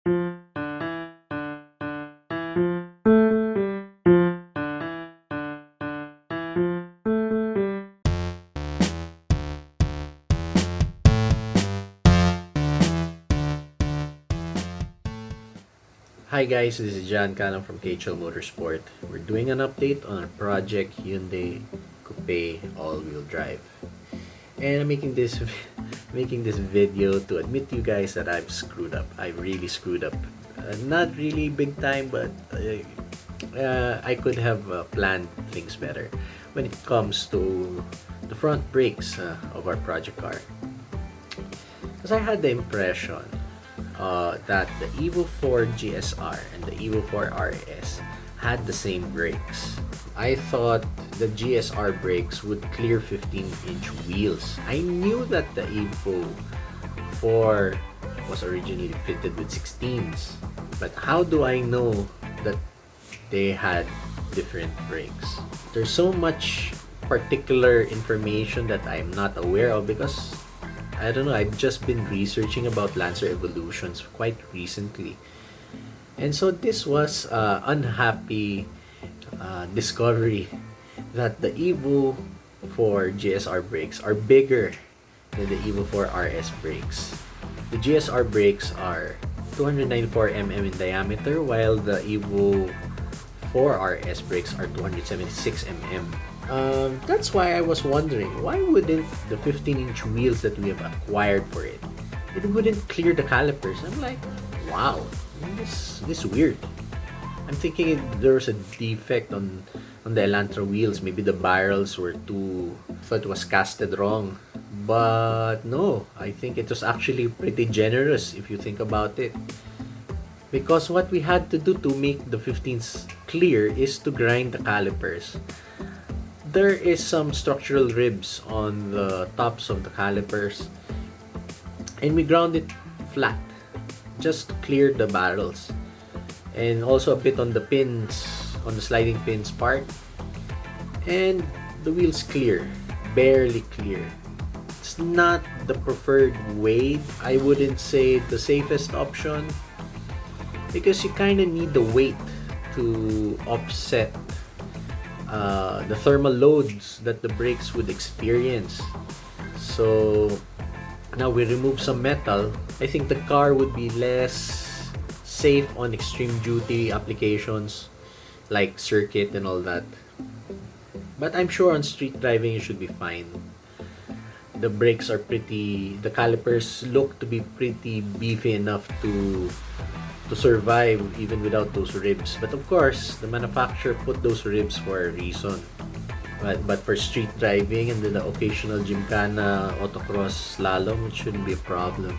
Hi guys, this is John Cannon from Kuhol Motorsport. We're doing an update on our project Hyundai Coupe all-wheel drive. And I'm making this making this video to admit to you guys that I've screwed up. I really screwed up. Not really big time, but I could have planned things better when it comes to the front brakes of our project car. Because I had the impression that the Evo 4 GSR and the Evo 4 RS had the same brakes. I thought the GSR brakes would clear 15-inch wheels. I knew that the Evo 4 was originally fitted with 16s, but how do I know that they had different brakes? There's so much particular information that I'm not aware of because I don't know, I've just been researching about Lancer evolutions quite recently. And so this was unhappy discovery that the Evo 4 GSR brakes are bigger than the Evo 4 RS brakes. The GSR brakes are 294 mm in diameter while the Evo 4 RS brakes are 276 mm. That's why I was wondering, why wouldn't the 15-inch wheels that we have acquired for it, it wouldn't clear the calipers? I'm like, wow, this is weird. I'm thinking there was a defect on the Elantra wheels. Maybe the barrels were too, thought it was casted wrong. But no, I think it was actually pretty generous if you think about it. Because what we had to do to make the 15s clear is to grind the calipers. There is some structural ribs on the tops of the calipers and we ground it flat just to clear the barrels, and also a bit on the pins, on the sliding pins part, and the wheels clear, barely clear. It's not the preferred way. I wouldn't say the safest option because you kind of need the weight to offset the thermal loads that the brakes would experience. So now we remove some metal. I think the car would be less safe on extreme duty applications like circuit and all that. But I'm sure on street driving it should be fine. The brakes are the calipers look to be pretty beefy enough to survive even without those ribs. But of course, the manufacturer put those ribs for a reason. But for street driving and the occasional gymkhana, autocross, slalom, it shouldn't be a problem.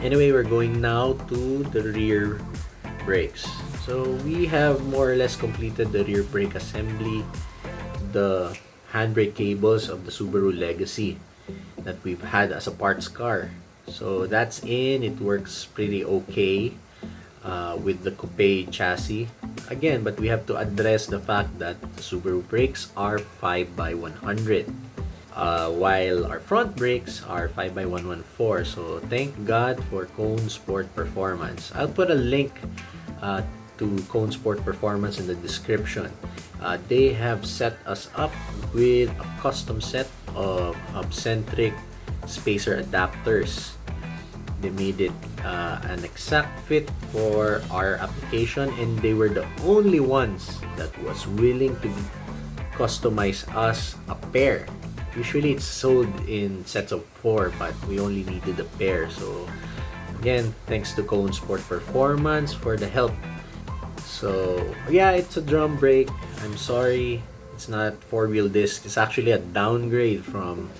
Anyway, we're going now to the rear brakes. So we have more or less completed the rear brake assembly, the handbrake cables of the Subaru Legacy that we've had as a parts car. So that's in. It works pretty okay with the Coupe chassis. Again, but we have to address the fact that the Subaru brakes are 5x100 while our front brakes are 5x114. So thank God for Kone Sport Performance. I'll put a link to Kone Sport Performance in the description. They have set us up with a custom set of hubcentric spacer adapters. They made it an exact fit for our application, and they were the only ones that was willing to customize us a pair. Usually it's sold in sets of 4, but we only needed a pair. So again, thanks to Kone Sport Performance for the help. So yeah, it's a drum brake. I'm sorry, it's not 4-wheel disc. It's actually a downgrade from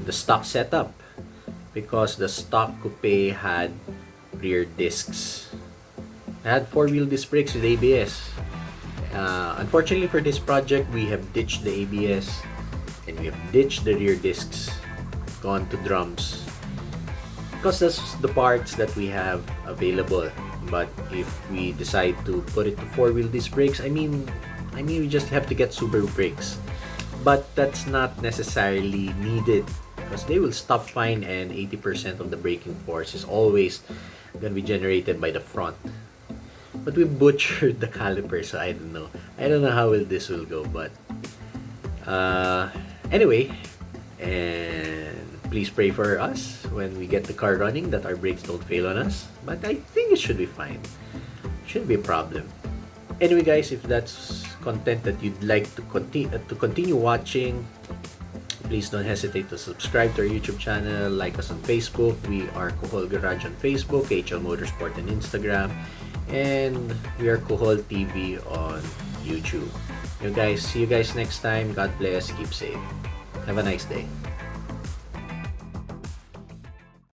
the stock setup because the stock Coupe had rear discs. I had 4-wheel disc brakes with ABS. Unfortunately for this project, we have ditched the ABS and we have ditched the rear discs, gone to drums because that's the parts that we have available. But if we decide to put it to 4-wheel disc brakes, I mean we just have to get Subaru brakes. But that's not necessarily needed because they will stop fine, and 80% of the braking force is always gonna be generated by the front. But we butchered the caliper, so I don't know. I don't know how this will go, but anyway, and please pray for us when we get the car running that our brakes don't fail on us. But I think it should be fine. Shouldn't be a problem. Anyway, guys, if that's content that you'd like to continue watching, please don't hesitate to subscribe to our YouTube channel, like us on Facebook. We are Kuhol Garage on Facebook, HL Motorsport on Instagram, and we are Kuhol TV on YouTube. See you guys next time. God bless. Keep safe. Have a nice day.